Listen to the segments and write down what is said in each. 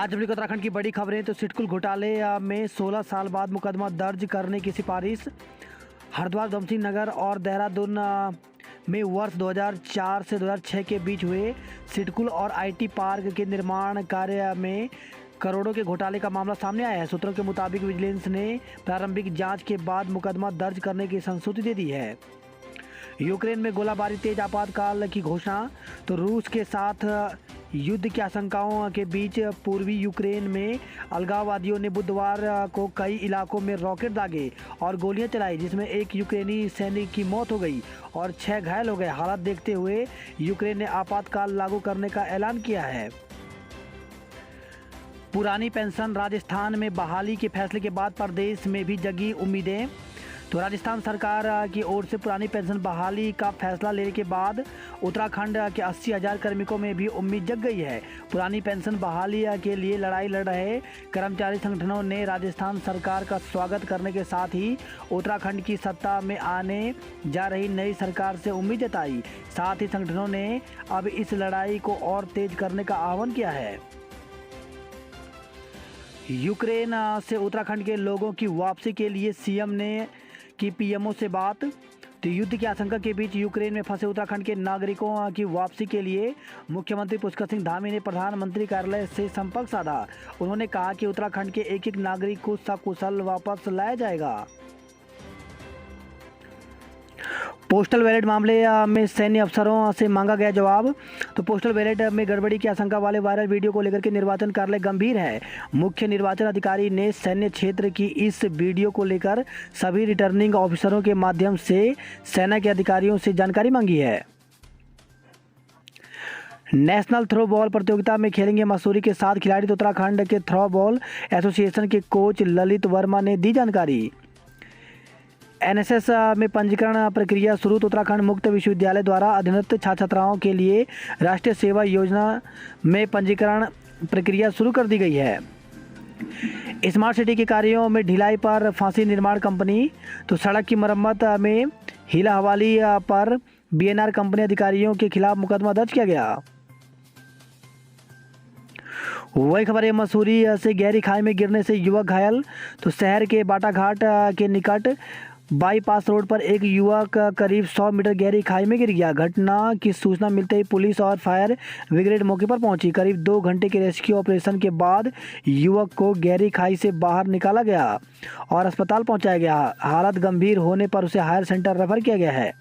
आज हम उत्तराखंड की बड़ी खबरें। तो सिडकुल घोटाले में 16 साल बाद मुकदमा दर्ज करने की सिफारिश। हरिद्वार, उधमसिंह नगर और देहरादून में वर्ष 2004 से 2006 के बीच हुए सिडकुल और आईटी पार्क के निर्माण कार्य में करोड़ों के घोटाले का मामला सामने आया है। सूत्रों के मुताबिक विजिलेंस ने प्रारंभिक जांच के बाद मुकदमा दर्ज करने की संस्तुति दे दी है। यूक्रेन में गोलाबारी तेज, आपातकाल की घोषणा। तो रूस के साथ युद्ध की आशंकाओं के बीच पूर्वी यूक्रेन में अलगाववादियों ने बुधवार को कई इलाकों में रॉकेट दागे और गोलियां चलाई, जिसमें एक यूक्रेनी सैनिक की मौत हो गई और 6 घायल हो गए। हालात देखते हुए यूक्रेन ने आपातकाल लागू करने का ऐलान किया है। पुरानी पेंशन, राजस्थान में बहाली के फैसले के बाद प्रदेश में भी जगी उम्मीदें। तो राजस्थान सरकार की ओर से पुरानी पेंशन बहाली का फैसला लेने के बाद उत्तराखंड के 80,000 कार्मिकों में भी उम्मीद जग गई है। पुरानी पेंशन बहाली के लिए लड़ाई लड़ रहे कर्मचारी संगठनों ने राजस्थान सरकार का स्वागत करने के साथ ही उत्तराखंड की सत्ता में आने जा रही नई सरकार से उम्मीद जताई। साथ ही संगठनों ने अब इस लड़ाई को और तेज करने का आह्वान किया है। यूक्रेन से उत्तराखंड के लोगों की वापसी के लिए सीएम ने की पीएमओ से बात। तो युद्ध की आशंका के बीच यूक्रेन में फंसे उत्तराखंड के नागरिकों की वापसी के लिए मुख्यमंत्री पुष्कर सिंह धामी ने प्रधानमंत्री कार्यालय से संपर्क साधा। उन्होंने कहा कि उत्तराखंड के एक एक नागरिक को सकुशल वापस लाया जाएगा। पोस्टल बैलेट मामले में सैन्य अफसरों से मांगा गया जवाब। तो पोस्टल बैलेट में गड़बड़ी की आशंका वाले वायरल वीडियो को लेकर के निर्वाचन कार्यालय गंभीर है। मुख्य निर्वाचन अधिकारी ने सैन्य क्षेत्र की इस वीडियो को लेकर सभी रिटर्निंग ऑफिसरों के माध्यम से सेना के अधिकारियों से जानकारी मांगी है। नेशनल थ्रो बॉल प्रतियोगिता में खेलेंगे मसूरी के 7 खिलाड़ी। तो उत्तराखंड के थ्रो बॉल एसोसिएशन के कोच ललित वर्मा ने दी जानकारी। एनएसएस में पंजीकरण प्रक्रिया शुरू। तो उत्तराखंड मुक्त विश्वविद्यालय द्वारा अधीनस्थ छात्र छात्राओं के लिए राष्ट्रीय सेवा योजना में पंजीकरण प्रक्रिया शुरू कर दी गई है। स्मार्ट सिटी के कार्यों में ढिलाई पर फांसी निर्माण कंपनी। तो सड़क की मरम्मत में हीला हवाली पर बीएनआर कंपनी अधिकारियों के खिलाफ मुकदमा दर्ज किया गया। वही खबर है, मसूरी से गहरी खाई में गिरने से युवक घायल। तो शहर के बाटाघाट के निकट बाईपास रोड पर एक युवक करीब 100 मीटर गहरी खाई में गिर गया। घटना की सूचना मिलते ही पुलिस और फायर ब्रिगेड मौके पर पहुंची। करीब 2 घंटे के रेस्क्यू ऑपरेशन के बाद युवक को गहरी खाई से बाहर निकाला गया और अस्पताल पहुंचाया गया। हालत गंभीर होने पर उसे हायर सेंटर रेफर किया गया है।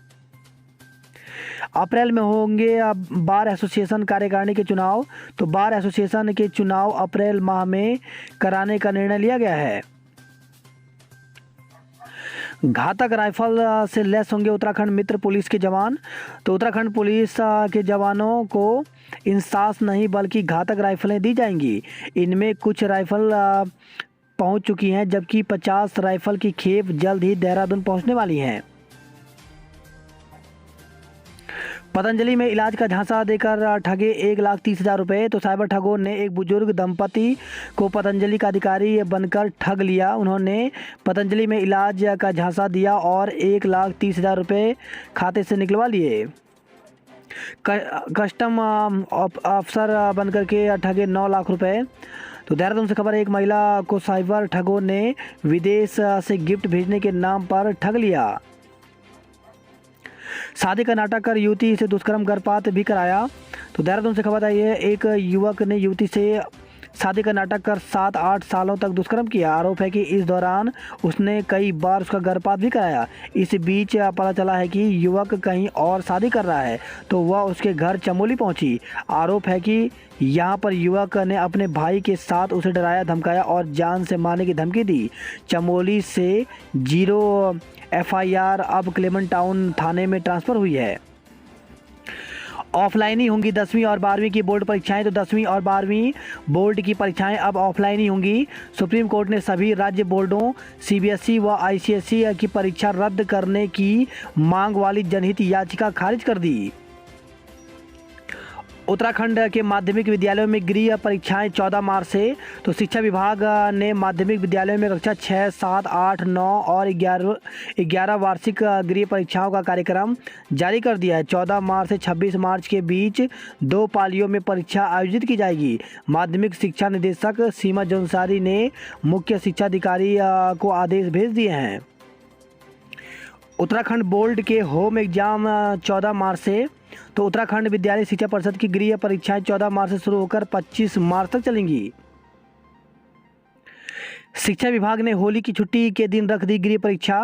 अप्रैल में होंगे बार एसोसिएशन कार्यकारिणी के चुनाव। तो बार एसोसिएशन के चुनाव अप्रैल माह में कराने का निर्णय लिया गया है। घातक राइफल से लैस होंगे उत्तराखंड मित्र पुलिस के जवान। तो उत्तराखंड पुलिस के जवानों को इंसास नहीं बल्कि घातक राइफलें दी जाएंगी। इनमें कुछ राइफल पहुंच चुकी हैं, जबकि 50 राइफल की खेप जल्द ही देहरादून पहुंचने वाली हैं। पतंजलि में इलाज का झांसा देकर ठगे 1,30,000 रुपये। तो साइबर ठगों ने एक बुजुर्ग दंपति को पतंजलि का अधिकारी बनकर ठग लिया। उन्होंने पतंजलि में इलाज का झांसा दिया और 1,30,000 रुपये खाते से निकलवा लिए। कस्टम अफसर बनकर के ठगे 9 लाख रुपये। तो देहरादून से खबर है, एक महिला को साइबर ठगों ने विदेश से गिफ्ट भेजने के नाम पर ठग लिया। शादी का नाटक कर युवती से दुष्कर्म गर्भपात भी कराया। तो देहरादून से खबर आई है, एक युवक ने युवती से शादी का नाटक कर 7-8 सालों तक दुष्कर्म किया। आरोप है कि इस दौरान उसने कई बार उसका गर्भपात भी कराया। इस बीच पता चला है कि युवक कहीं और शादी कर रहा है, तो वह उसके घर चमोली पहुंची। आरोप है कि यहां पर युवक ने अपने भाई के साथ उसे डराया, धमकाया और जान से मारने की धमकी दी। चमोली से 0 एफआईआर अब क्लेमेंट टाउन थाने में ट्रांसफ़र हुई है। ऑफलाइन ही होंगी 10वीं और 12वीं की बोर्ड परीक्षाएं। तो 10वीं और 12वीं बोर्ड की परीक्षाएं अब ऑफलाइन ही होंगी। सुप्रीम कोर्ट ने सभी राज्य बोर्डों सीबीएसई व आईसीएसई की परीक्षा रद्द करने की मांग वाली जनहित याचिका खारिज कर दी। उत्तराखंड के माध्यमिक विद्यालयों में गृह परीक्षाएं 14 मार्च से। तो शिक्षा विभाग ने माध्यमिक विद्यालयों में कक्षा 6, 7, 8, 9 और 11 वार्षिक गृह परीक्षाओं का कार्यक्रम जारी कर दिया है। 14 मार्च से 26 मार्च के बीच 2 पालियों में परीक्षा आयोजित की जाएगी। माध्यमिक शिक्षा निदेशक सीमा जौनसारी ने मुख्य शिक्षा अधिकारी को आदेश भेज दिए हैं। उत्तराखंड बोर्ड के होम एग्जाम 14 मार्च से। तो उत्तराखंड विद्यालय शिक्षा परिषद की गृह परीक्षाएं 14 मार्च से शुरू होकर 25 मार्च तक चलेंगी। शिक्षा विभाग ने होली की छुट्टी के दिन रख दी गृह परीक्षा।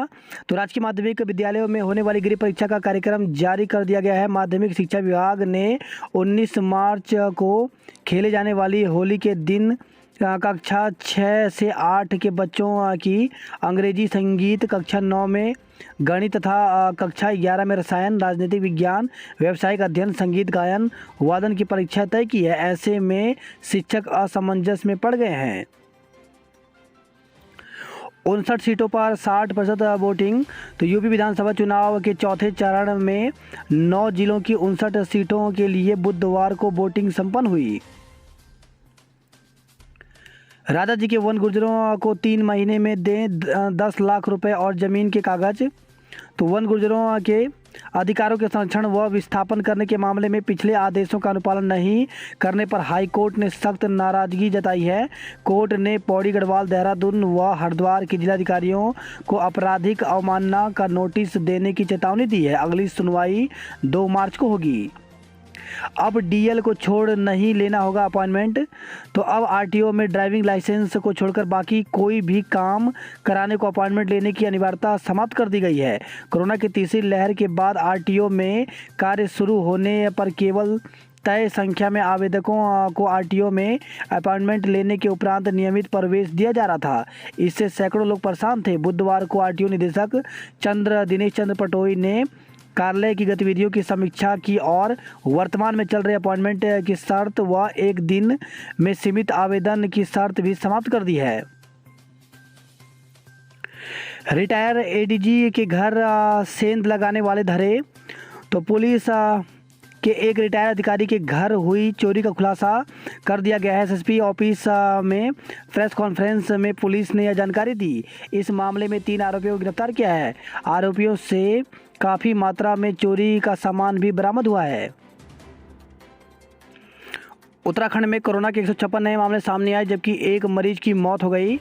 तो राजकीय माध्यमिक विद्यालयों में होने वाली गृह परीक्षा का कार्यक्रम जारी कर दिया गया है। माध्यमिक शिक्षा विभाग ने 19 मार्च को खेले जाने वाली होली के दिन कक्षा 6 से 8 के बच्चों की अंग्रेजी, संगीत, कक्षा 9 में गणित तथा कक्षा 11 में रसायन, राजनीतिक विज्ञान, व्यावसायिक अध्ययन, संगीत, गायन, वादन की परीक्षा तय की है। ऐसे में शिक्षक असमंजस में पड़ गए हैं। 59 सीटों पर 60% वोटिंग। तो यूपी विधानसभा चुनाव के चौथे चरण में 9 जिलों की 59 सीटों के लिए बुधवार को वोटिंग संपन्न हुई। राजा जी के वन गुर्जरों को 3 महीने में दें 10 लाख रुपए और ज़मीन के कागज। तो वन गुर्जरों के अधिकारों के संरक्षण व विस्थापन करने के मामले में पिछले आदेशों का अनुपालन नहीं करने पर हाई कोर्ट ने सख्त नाराजगी जताई है। कोर्ट ने पौड़ी, गढ़वाल, देहरादून व हरिद्वार के जिलाधिकारियों को आपराधिक अवमानना का नोटिस देने की चेतावनी दी है। अगली सुनवाई 2 मार्च को होगी। अब डीएल को छोड़ नहीं लेना होगा अपॉइंटमेंट। तो अब आरटीओ में ड्राइविंग लाइसेंस को छोड़कर बाकी कोई भी काम कराने को अपॉइंटमेंट लेने की अनिवार्यता समाप्त कर दी गई है। कोरोना की तीसरी लहर के बाद आरटीओ में कार्य शुरू होने पर केवल तय संख्या में आवेदकों को आरटीओ में अपॉइंटमेंट लेने के उपरांत नियमित प्रवेश दिया जा रहा था। इससे सैकड़ों लोग परेशान थे। बुधवार को आरटीओ निदेशक दिनेश चंद्र पटोई ने कार्यालय की गतिविधियों की समीक्षा की और वर्तमान में चल रहे अपॉइंटमेंट की शर्त व 1 दिन में सीमित आवेदन की शर्त भी समाप्त कर दी है। रिटायर एडीजी के घर सेंध लगाने वाले धरे। तो पुलिस के एक रिटायर अधिकारी के घर हुई चोरी का खुलासा कर दिया गया है। एसएसपी ऑफिस में प्रेस कॉन्फ्रेंस में पुलिस ने यह जानकारी दी। इस मामले में 3 आरोपियों को गिरफ्तार किया है। आरोपियों से काफ़ी मात्रा में चोरी का सामान भी बरामद हुआ है। उत्तराखंड में कोरोना के 156 नए मामले सामने आए जबकि एक मरीज की मौत हो गई।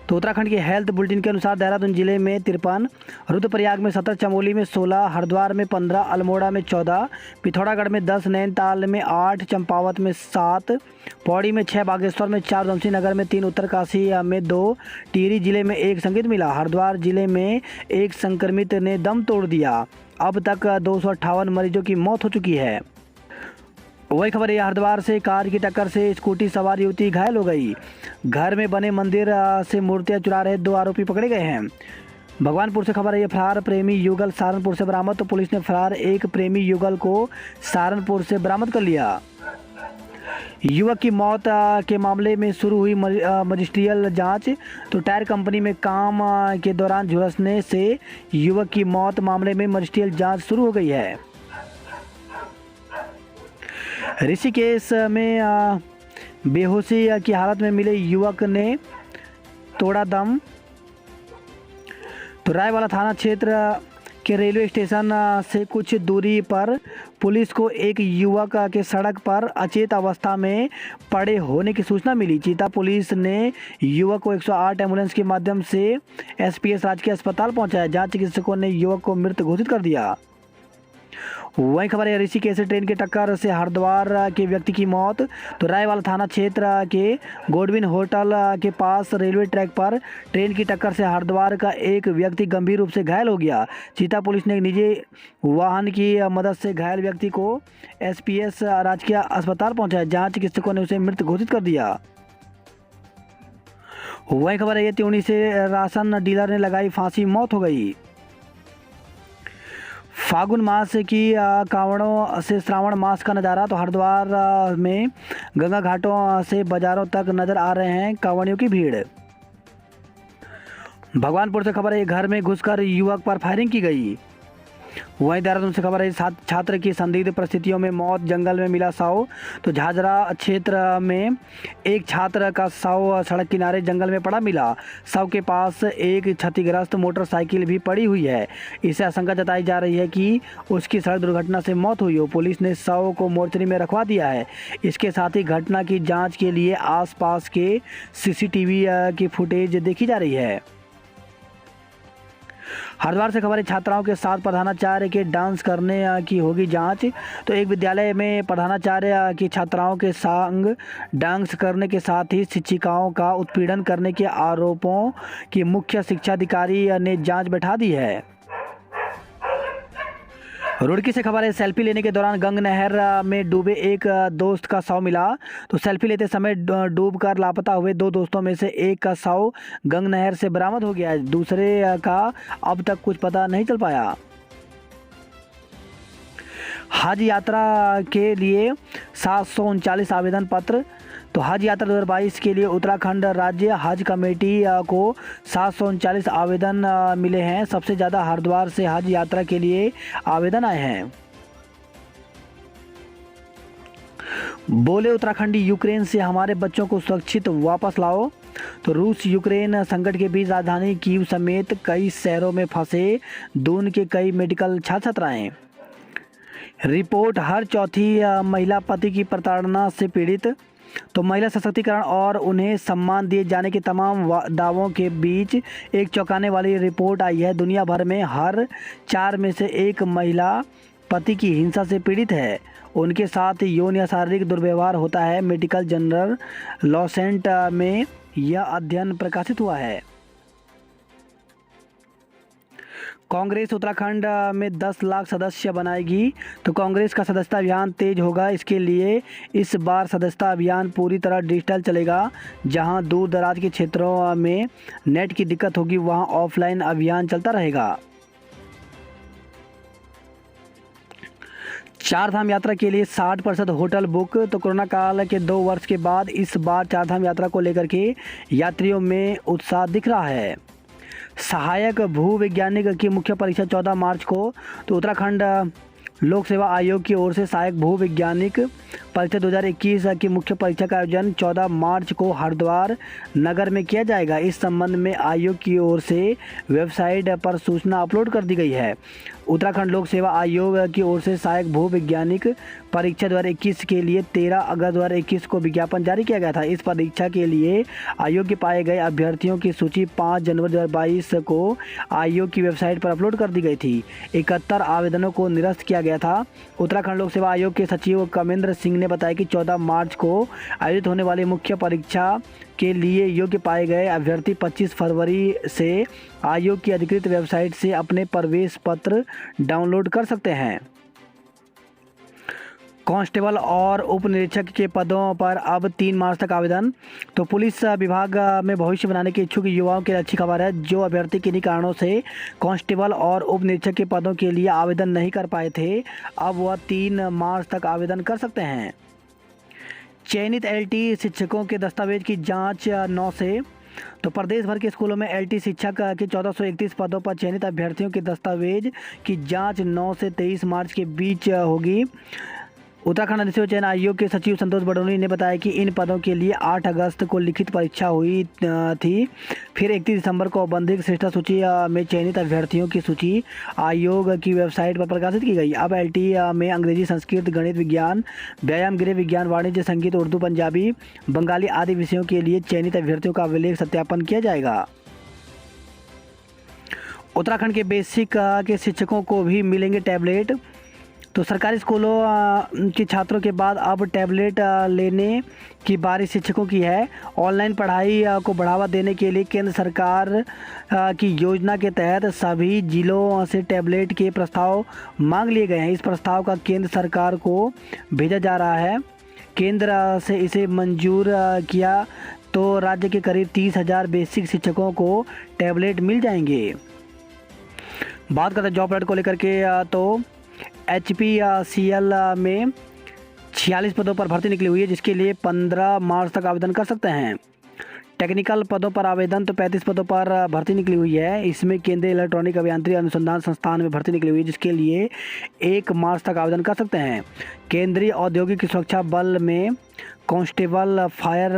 तो उत्तराखंड के हेल्थ बुलेटिन के अनुसार देहरादून जिले में 53, रुद्रप्रयाग में 17, चमोली में 16, हरिद्वार में 15, अल्मोड़ा में 14, पिथौरागढ़ में 10, नैनीताल में 8, चंपावत में 7, पौड़ी में 6, बागेश्वर में 4, उधमसिंह नगर में 3, उत्तरकाशी में 2, टिहरी जिले में 1 संक्रमित मिला। हरिद्वार जिले में 1 संक्रमित ने दम तोड़ दिया। अब तक 258 मरीजों की मौत हो चुकी है। वही खबर है हरिद्वार से कार की टक्कर से स्कूटी सवार युवती घायल हो गई। घर में बने मंदिर से मूर्तियां चुरा रहे 2 आरोपी पकड़े गए हैं। भगवानपुर से खबर है फरार प्रेमी युगल सहारनपुर से बरामद। तो पुलिस ने फरार एक प्रेमी युगल को सहारनपुर से बरामद कर लिया। युवक की मौत के मामले में शुरू हुई मजिस्ट्रियल जांच। तो टायर कंपनी में काम के दौरान झुलसने से युवक की मौत मामले में मजिस्ट्रियल जांच शुरू हो गई है। ऋषिकेश में बेहोशी की हालत में मिले युवक ने तोड़ा दम। तो रायवाला थाना क्षेत्र के रेलवे स्टेशन से कुछ दूरी पर पुलिस को एक युवक के सड़क पर अचेत अवस्था में पड़े होने की सूचना मिली। चीता पुलिस ने युवक को 108 एम्बुलेंस के माध्यम से एसपीएस राजकीय अस्पताल पहुंचाया। जांच चिकित्सकों ने युवक को मृत घोषित कर दिया। वही खबर है ऋषिकेश से ट्रेन की टक्कर से हरिद्वार के व्यक्ति की मौत। तो रायवाला थाना क्षेत्र के गोडविन होटल के पास रेलवे ट्रैक पर ट्रेन की टक्कर से हरिद्वार का एक व्यक्ति गंभीर रूप से घायल हो गया। चीता पुलिस ने एक निजी वाहन की मदद से घायल व्यक्ति को एसपीएस राजकीय अस्पताल पहुंचाया। जांच चिकित्सकों ने उसे मृत घोषित कर दिया। वही खबर है त्यूनी से राशन डीलर ने लगाई फांसी, मौत हो गई। फागुन मास की कांवड़ों से श्रावण मास का नज़ारा। तो हरिद्वार में गंगा घाटों से बाजारों तक नजर आ रहे हैं कांवड़ियों की भीड़। भगवानपुर से खबर है घर में घुसकर युवक पर फायरिंग की गई। वहीं देहरादून से खबर है, छात्र की संदिग्ध परिस्थितियों में मौत, जंगल में मिला शव। तो झाझरा क्षेत्र में एक छात्र का शव सड़क किनारे जंगल में पड़ा मिला। शव के पास एक क्षतिग्रस्त मोटरसाइकिल भी पड़ी हुई है। इससे आशंका जताई जा रही है कि उसकी सड़क दुर्घटना से मौत हुई हो। पुलिस ने शव को मोर्चरी में रखवा दिया है। इसके साथ ही घटना की जाँच के लिए आसपास के CCTV की फुटेज देखी जा रही है। हरिद्वार से खबर है, छात्राओं के साथ प्रधानाचार्य के डांस करने की होगी जांच। तो एक विद्यालय में प्रधानाचार्य की छात्राओं के संग डांस करने के साथ ही शिक्षिकाओं का उत्पीड़न करने के आरोपों की मुख्य शिक्षा अधिकारी ने जांच बैठा दी है। रुड़की से खबर है, सेल्फी लेने के दौरान गंग नहर में डूबे एक दोस्त का शव मिला। तो सेल्फी लेते समय डूबकर लापता हुए 2 दोस्तों में से एक का शव गंग नहर से बरामद हो गया है। दूसरे का अब तक कुछ पता नहीं चल पाया। हज यात्रा के लिए 739 आवेदन पत्र। तो हज यात्रा 2022 के लिए उत्तराखंड राज्य हज कमेटी को 739 आवेदन मिले हैं। सबसे ज़्यादा हरिद्वार से हज यात्रा के लिए आवेदन आए हैं। बोले उत्तराखंडी, यूक्रेन से हमारे बच्चों को सुरक्षित वापस लाओ। तो रूस यूक्रेन संकट के बीच राजधानी कीव समेत कई शहरों में फंसे दून के कई मेडिकल छात्र छात्राएं। रिपोर्ट, हर चौथी महिला पति की प्रताड़ना से पीड़ित। तो महिला सशक्तिकरण और उन्हें सम्मान दिए जाने के तमाम दावों के बीच एक चौंकाने वाली रिपोर्ट आई है। दुनिया भर में हर 4 में से 1 महिला पति की हिंसा से पीड़ित है। उनके साथ यौन या शारीरिक दुर्व्यवहार होता है। मेडिकल जर्नल लॉसेंट में यह अध्ययन प्रकाशित हुआ है। कांग्रेस उत्तराखंड में 10 लाख सदस्य बनाएगी। तो कांग्रेस का सदस्यता अभियान तेज होगा। इसके लिए इस बार सदस्यता अभियान पूरी तरह डिजिटल चलेगा। जहां दूर दराज के क्षेत्रों में नेट की दिक्कत होगी, वहां ऑफलाइन अभियान चलता रहेगा। 4 धाम यात्रा के लिए 60% होटल बुक। तो कोरोना काल के 2 वर्ष के बाद इस बार 4 धाम यात्रा को लेकर के यात्रियों में उत्साह दिख रहा है। सहायक भू वैज्ञानिक की मुख्य परीक्षा 14 मार्च को। तो उत्तराखंड लोक सेवा आयोग की ओर से सहायक भू वैज्ञानिक परीक्षा 2021 की मुख्य परीक्षा का आयोजन 14 मार्च को हरिद्वार नगर में किया जाएगा। इस संबंध में आयोग की ओर से वेबसाइट पर सूचना अपलोड कर दी गई है। उत्तराखंड लोक सेवा आयोग की ओर से सहायक भू वैज्ञानिक परीक्षा 2021 के लिए 13 अगस्त 2021 को विज्ञापन जारी किया गया था। इस परीक्षा के लिए अयोग्य पाए गए अभ्यर्थियों की सूची 5 जनवरी 2022 को आयोग की वेबसाइट पर अपलोड कर दी गई थी। 71 आवेदनों को निरस्त किया गया था। उत्तराखंड लोक सेवा आयोग के सचिव कमेंद्र सिंह ने बताया कि 14 मार्च को आयोजित होने वाली मुख्य परीक्षा के लिए योग्य पाए गए अभ्यर्थी 25 फरवरी से आयोग की अधिकृत वेबसाइट से अपने प्रवेश पत्र डाउनलोड कर सकते हैं। कांस्टेबल और उप निरीक्षक के पदों पर अब 3 मार्च तक आवेदन। तो पुलिस विभाग में भविष्य बनाने के इच्छुक युवाओं के लिए अच्छी खबर है। जो अभ्यर्थी किन्हीं कारणों से कांस्टेबल और उप निरीक्षक के पदों के लिए आवेदन नहीं कर पाए थे, अब वह 3 मार्च तक आवेदन कर सकते हैं। चयनित LT शिक्षकों के दस्तावेज की जांच 9 से। तो प्रदेश भर के स्कूलों में LT शिक्षक के 1431 पदों पर चयनित अभ्यर्थियों के दस्तावेज की जांच 9 से 23 मार्च के बीच होगी। उत्तराखंड अधिसेवा चयन आयोग के सचिव संतोष बडोनी ने बताया कि इन पदों के लिए 8 अगस्त को लिखित परीक्षा हुई थी। फिर 31 दिसंबर को औपबंधिक श्रेष्ठता सूची में चयनित अभ्यर्थियों की सूची आयोग की वेबसाइट पर प्रकाशित की गई। अब LT में अंग्रेजी, संस्कृत, गणित, विज्ञान, व्यायाम, गृह विज्ञान, वाणिज्य, संगीत, उर्दू, पंजाबी, बंगाली आदि विषयों के लिए चयनित अभ्यर्थियों का अभिलेख सत्यापन किया जाएगा। उत्तराखंड के बेसिक के शिक्षकों को भी मिलेंगे टैबलेट। तो सरकारी स्कूलों के छात्रों के बाद अब टैबलेट लेने की बारी शिक्षकों की है। ऑनलाइन पढ़ाई को बढ़ावा देने के लिए केंद्र सरकार की योजना के तहत सभी जिलों से टैबलेट के प्रस्ताव मांग लिए गए हैं। इस प्रस्ताव का केंद्र सरकार को भेजा जा रहा है। केंद्र से इसे मंजूर किया तो राज्य के करीब 30,000 बेसिक शिक्षकों को टैबलेट मिल जाएंगे। बात करते हैं जॉब अलर्ट को लेकर के। तो HPCL में 46 पदों पर भर्ती निकली हुई है, जिसके लिए 15 मार्च तक आवेदन कर सकते हैं। टेक्निकल पदों पर आवेदन तो 35 पदों पर भर्ती निकली हुई है। इसमें केंद्रीय इलेक्ट्रॉनिक अभियांत्रिकी अनुसंधान संस्थान में भर्ती निकली हुई है, जिसके लिए 1 मार्च तक आवेदन कर सकते हैं। केंद्रीय औद्योगिक सुरक्षा बल में कांस्टेबल फायर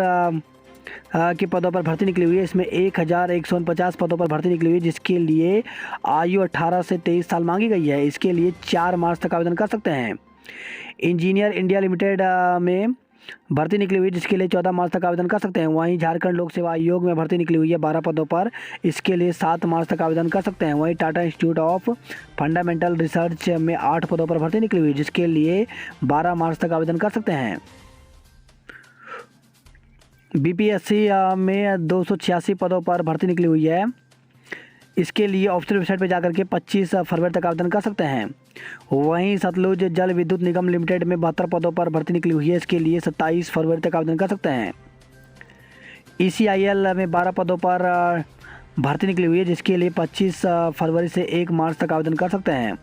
के पदों पर भर्ती निकली हुई है। इसमें 1149 पदों पर भर्ती निकली हुई है, जिसके लिए आयु 18 से 23 साल मांगी गई है। इसके लिए 4 मार्च तक आवेदन कर सकते हैं। इंजीनियर इंडिया लिमिटेड में भर्ती निकली हुई है, जिसके लिए 14 मार्च तक आवेदन कर सकते हैं। वहीं झारखंड लोक सेवा आयोग में भर्ती निकली हुई है 12 पदों पर, इसके लिए 7 मार्च तक आवेदन कर सकते हैं। वहीं Tata institute of fundamental research में 8 पदों पर भर्ती निकली हुई है, जिसके लिए 12 मार्च तक आवेदन कर सकते हैं। बीपीएससी में 286 पदों पर भर्ती निकली हुई है। इसके लिए ऑफिशियल वेबसाइट पर जाकर के 25 फरवरी तक आवेदन कर सकते हैं। वहीं सतलुज जल विद्युत निगम लिमिटेड में 72 पदों पर भर्ती निकली हुई है। इसके लिए 27 फरवरी तक आवेदन कर सकते हैं। ईसीआईएल में 12 पदों पर भर्ती निकली हुई है, जिसके लिए 25 फरवरी से 1 मार्च तक आवेदन कर सकते हैं।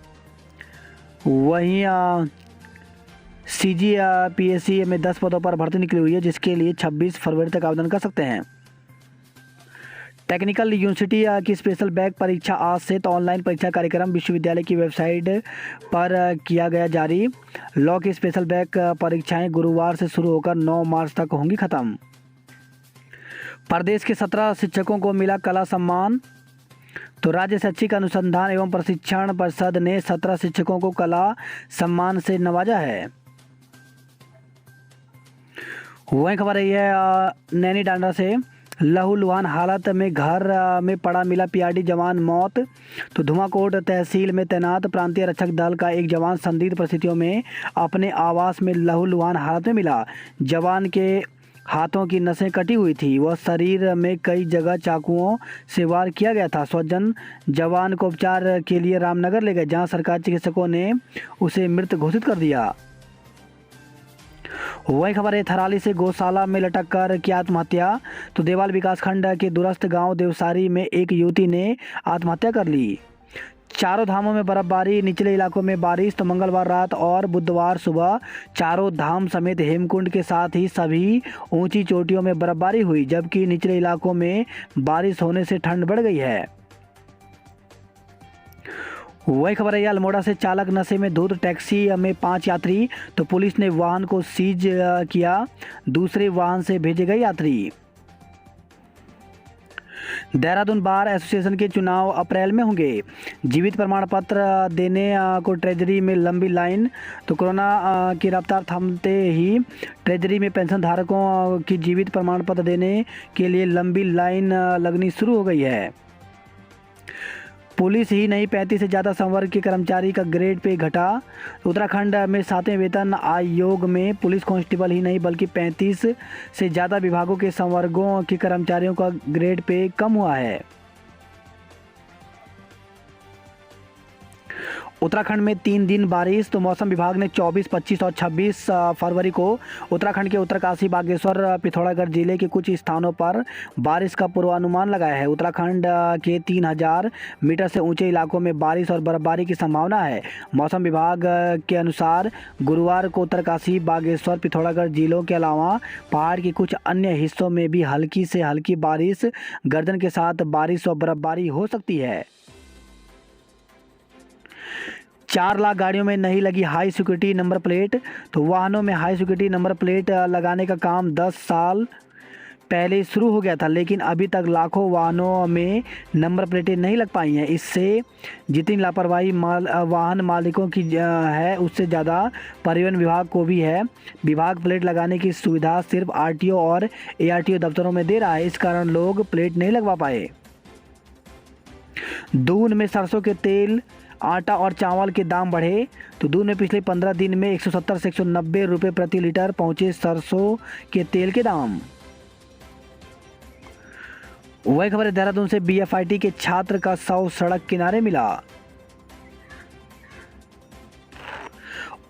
वहीं सीजीपीएससी में 10 पदों पर भर्ती निकली हुई है, जिसके लिए 26 फरवरी तक आवेदन कर सकते हैं। टेक्निकल यूनिवर्सिटी की स्पेशल बैक परीक्षा आज से तो ऑनलाइन परीक्षा कार्यक्रम विश्वविद्यालय की वेबसाइट पर किया गया जारी। लॉ की स्पेशल बैक परीक्षाएं गुरुवार से शुरू होकर 9 मार्च तक होंगी खत्म। प्रदेश के 17 शिक्षकों को मिला कला सम्मान। तो राज्य शैक्षिक अनुसंधान एवं प्रशिक्षण परिषद ने 17 शिक्षकों को कला सम्मान से नवाजा है। वही खबर रही है नैनी डांडा से लहूलुहान हालत में घर में पड़ा मिला पीआरडी जवान मौत। तो धुमाकोट तहसील में तैनात प्रांतीय रक्षक दल का एक जवान संदिग्ध परिस्थितियों में अपने आवास में लहूलुहान हालत में मिला। जवान के हाथों की नसें कटी हुई थी। वह शरीर में कई जगह चाकुओं से वार किया गया था। स्वजन जवान को उपचार के लिए रामनगर ले गए, जहां सरकारी चिकित्सकों ने उसे मृत घोषित कर दिया। वही खबर है थराली से गौशाला में लटक कर की आत्महत्या। तो देवाल विकासखंड के दूरस्थ गांव देवसारी में एक युवती ने आत्महत्या कर ली। चारों धामों में बर्फबारी, निचले इलाकों में बारिश। तो मंगलवार रात और बुधवार सुबह चारों धाम समेत हेमकुंड के साथ ही सभी ऊंची चोटियों में बर्फबारी हुई, जबकि निचले इलाकों में बारिश होने से ठंड बढ़ गई है। वही खबर है अल्मोड़ा से चालक नशे में धुत, टैक्सी में 5 यात्री। तो पुलिस ने वाहन को सीज किया, दूसरे वाहन से भेजे गए यात्री। देहरादून बार एसोसिएशन के चुनाव अप्रैल में होंगे। जीवित प्रमाण पत्र देने को ट्रेजरी में लंबी लाइन। तो कोरोना की रफ्तार थमते ही ट्रेजरी में पेंशन धारकों की जीवित प्रमाण पत्र देने के लिए लंबी लाइन लगनी शुरू हो गई है। पुलिस ही नहीं 35 से ज़्यादा संवर्ग के कर्मचारी का ग्रेड पे घटा। उत्तराखंड में 7वें वेतन आयोग में पुलिस कांस्टेबल ही नहीं बल्कि 35 से ज़्यादा विभागों के संवर्गों के कर्मचारियों का ग्रेड पे कम हुआ है। उत्तराखंड में 3 दिन बारिश। तो मौसम विभाग ने 24, 25 और 26 फरवरी को उत्तराखंड के उत्तरकाशी, बागेश्वर, पिथौरागढ़ जिले के कुछ स्थानों पर बारिश का पूर्वानुमान लगाया है। उत्तराखंड के 3000 मीटर से ऊंचे इलाकों में बारिश और बर्फबारी की संभावना है। मौसम विभाग के अनुसार गुरुवार को उत्तरकाशी, बागेश्वर, पिथौरागढ़ जिलों के अलावा पहाड़ के कुछ अन्य हिस्सों में भी हल्की से हल्की बारिश, गर्जन के साथ बारिश और बर्फबारी हो सकती है। 4 लाख गाड़ियों में नहीं लगी हाई सिक्योरिटी नंबर प्लेट। तो वाहनों में हाई सिक्योरिटी नंबर प्लेट लगाने का काम 10 साल पहले शुरू हो गया था, लेकिन अभी तक लाखों वाहनों में नंबर प्लेटें नहीं लग पाई हैं। इससे जितनी लापरवाही वाहन मालिकों की है, उससे ज़्यादा परिवहन विभाग को भी है। विभाग प्लेट लगाने की सुविधा सिर्फ आरटीओ और एआरटीओ दफ्तरों में दे रहा है, इस कारण लोग प्लेट नहीं लगवा पाए। दून में सरसों के तेल, आटा और चावल के दाम बढ़े। तो दून में पिछले 15 दिन में 170 से 190 रुपये प्रति लीटर पहुंचे सरसों के तेल के दाम। वही खबर है देहरादून से बीएफआईटी के छात्र का शव सड़क किनारे मिला।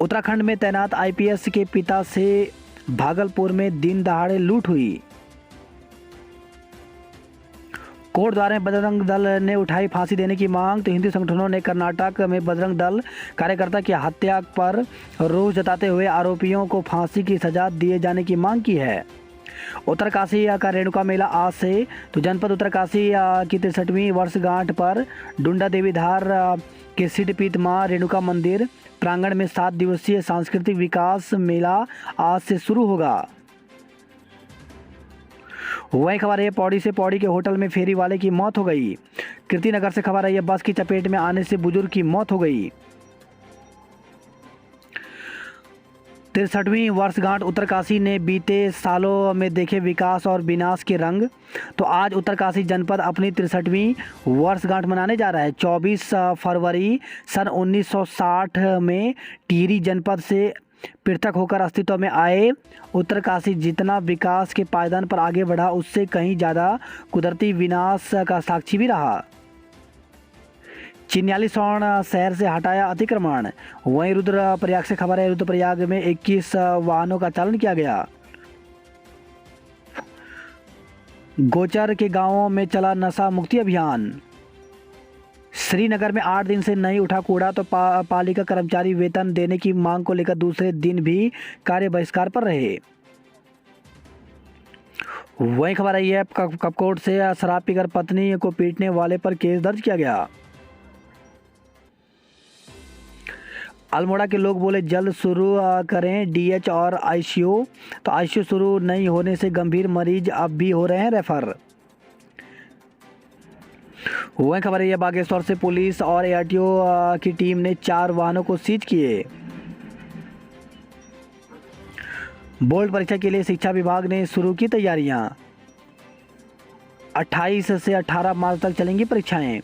उत्तराखंड में तैनात आईपीएस के पिता से भागलपुर में दिन दहाड़े लूट हुई। कोटद्वार में बजरंग दल ने उठाई फांसी देने की मांग। तो हिंदू संगठनों ने कर्नाटक में बजरंग दल कार्यकर्ता की हत्या पर रोष जताते हुए आरोपियों को फांसी की सजा दिए जाने की मांग की है। उत्तरकाशी का रेणुका मेला आज से। तो जनपद उत्तरकाशी की 63वीं वर्षगांठ पर डुंडा देवी धार के सिद्धपीठ मां रेणुका मंदिर प्रांगण में 7 दिवसीय सांस्कृतिक विकास मेला आज से शुरू होगा। वही खबर है पौड़ी से, पौड़ी के होटल में फेरी वाले की मौत हो गई। कीर्तिनगर से खबर आई है, बस की चपेट में आने से बुजुर्ग की मौत हो गई। 63वीं वर्षगांठ उत्तरकाशी ने बीते सालों में देखे विकास और विनाश के रंग। तो आज उत्तरकाशी जनपद अपनी 63वीं वर्षगांठ मनाने जा रहा है। 24 फरवरी सन 1960 में टिहरी जनपद से पृथक होकर अस्तित्व में आए उत्तरकाशी जितना विकास के पायदान पर आगे बढ़ा, उससे कहीं ज़्यादा कुदरती विनाश का साक्षी भी रहा। चिन्याली स्वर्ण शहर से हटाया अतिक्रमण। वहीं रुद्रप्रयाग से खबर है, रुद्रप्रयाग में 21 वाहनों का चालन किया गया। गोचर के गांवों में चला नशा मुक्ति अभियान। श्रीनगर में 8 दिन से नहीं उठा कूड़ा, तो पालिका कर्मचारी वेतन देने की मांग को लेकर दूसरे दिन भी कार्य बहिष्कार पर रहे। वही खबर आई है कपकोट से, शराब पीकर पत्नी को पीटने वाले पर केस दर्ज किया गया। अल्मोड़ा के लोग बोले जल्द शुरू करें डीएच और आईसीयू। तो आईसीयू शुरू नहीं होने से गंभीर मरीज अब भी हो रहे हैं रेफर। वही खबर है बागेश्वर से, पुलिस और एआरटीओ की टीम ने 4 वाहनों को सीज किए। बोर्ड परीक्षा के लिए शिक्षा विभाग ने शुरू की तैयारियां। 28 से 18 मार्च तक चलेंगी परीक्षाएं।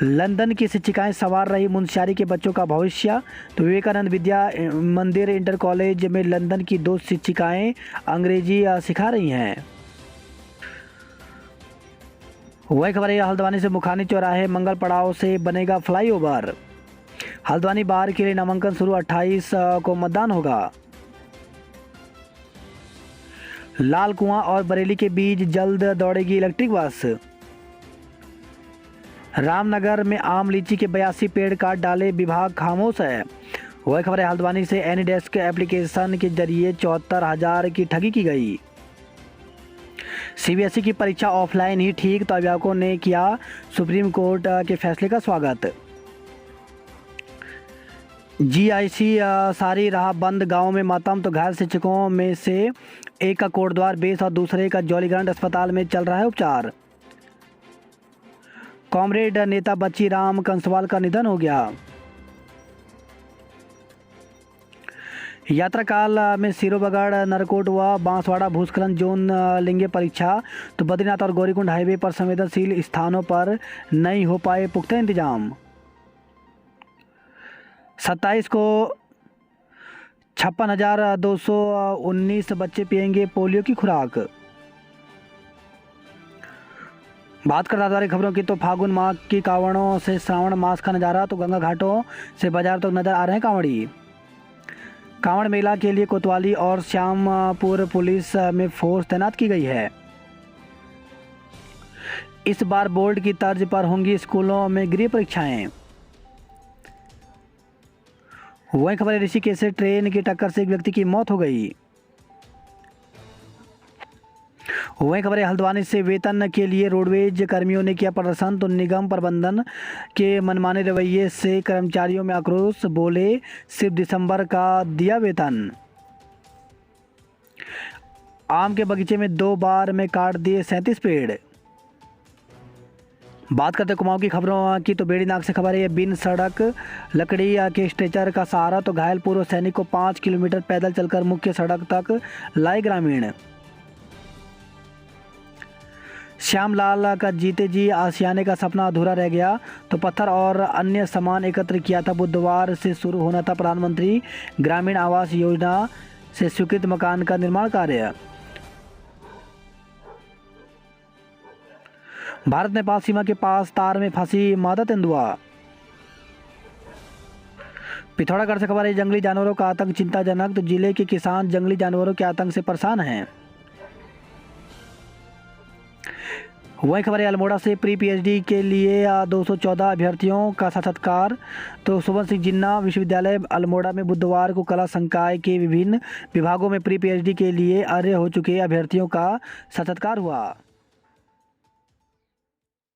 लंदन की शिक्षिकाएं संवार रही मुंशियारी के बच्चों का भविष्य। तो विवेकानंद विद्या मंदिर इंटर कॉलेज में लंदन की 2 शिक्षिकाएं अंग्रेजी सिखा रही हैं। वही खबर है हल्द्वानी से, मुखानी चौराहे मंगल पड़ाव से बनेगा फ्लाईओवर। हल्द्वानी बार के लिए नामांकन शुरू, 28 को मतदान होगा। लाल कुआं और बरेली के बीच जल्द दौड़ेगी इलेक्ट्रिक बस। रामनगर में आम लीची के 82 पेड़ काट डाले, विभाग खामोश है। वही खबर है हल्द्वानी से, एनीडेस्क एप्लीकेशन के जरिए 74,000 की ठगी की गई। सीबीएसई की परीक्षा ऑफलाइन ही ठीक, तो अभिभावकों ने किया सुप्रीम कोर्ट के फैसले का स्वागत। जीआईसी सारी राह बंद, गांव में मातम। तो घायल शिक्षकों में से एक का कोटद्वार बेस और दूसरे का जॉलीग्रांट अस्पताल में चल रहा है उपचार। कॉमरेड नेता बच्ची राम कंसवाल का निधन हो गया। यात्रा काल में सिरोबगढ़, नरकोट व बांसवाड़ा भूस्खलन जोन लेंगे परीक्षा। तो बद्रीनाथ और गौरीकुंड हाईवे पर संवेदनशील स्थानों पर नहीं हो पाए पुख्ता इंतजाम। 27 को 56,219 बच्चे पिएंगे पोलियो की खुराक। बात करता हमारी खबरों की, तो फागुन माह की कांवड़ों से श्रावण मास का नज़ारा। तो गंगा घाटों से बाजार तक नजर आ रहे हैं कांवड़ी। कांवड़ मेला के लिए कोतवाली और श्यामपुर पुलिस में फोर्स तैनात की गई है। इस बार बोर्ड की तर्ज पर होंगी स्कूलों में गृह परीक्षाएं। वही खबर है ऋषिकेश से, ट्रेन की टक्कर से एक व्यक्ति की मौत हो गई। वही खबर है हल्द्वानी से, वेतन के लिए रोडवेज कर्मियों ने किया प्रदर्शन। तो निगम प्रबंधन के मनमाने रवैये से कर्मचारियों में आक्रोश, बोले सिर्फ दिसंबर का दिया वेतन। आम के बगीचे में 2 बार में काट दिए 37 पेड़। बात करते कुमाऊं की खबरों की, तो बेड़ीनाग से खबर है, बिन सड़क लकड़ी के स्ट्रेचर का सहारा। तो घायल पूर्व सैनिक को 5 किलोमीटर पैदल चलकर मुख्य सड़क तक लाए ग्रामीण। श्यामलाल का जीते जी आशियाने का सपना अधूरा रह गया। तो पत्थर और अन्य सामान एकत्र किया था। बुधवार से शुरू होना था प्रधानमंत्री ग्रामीण आवास योजना से स्वीकृत मकान का निर्माण कार्य। भारत नेपाल सीमा के पास तार में फंसी मादा तेंदुआ। पिथौरागढ़ से खबर है, जंगली जानवरों का आतंक चिंताजनक। तो जिले के किसान जंगली जानवरों के आतंक से परेशान हैं। वही खबर है अल्मोड़ा से प्री पीएचडी के लिए 214 अभ्यर्थियों का साक्षात्कार। तो सुमन सिंह जिन्ना विश्वविद्यालय अल्मोड़ा में बुधवार को कला संकाय के विभिन्न विभागों में प्री पीएचडी के लिए अर्ह हो चुके अभ्यर्थियों का साक्षात्कार हुआ।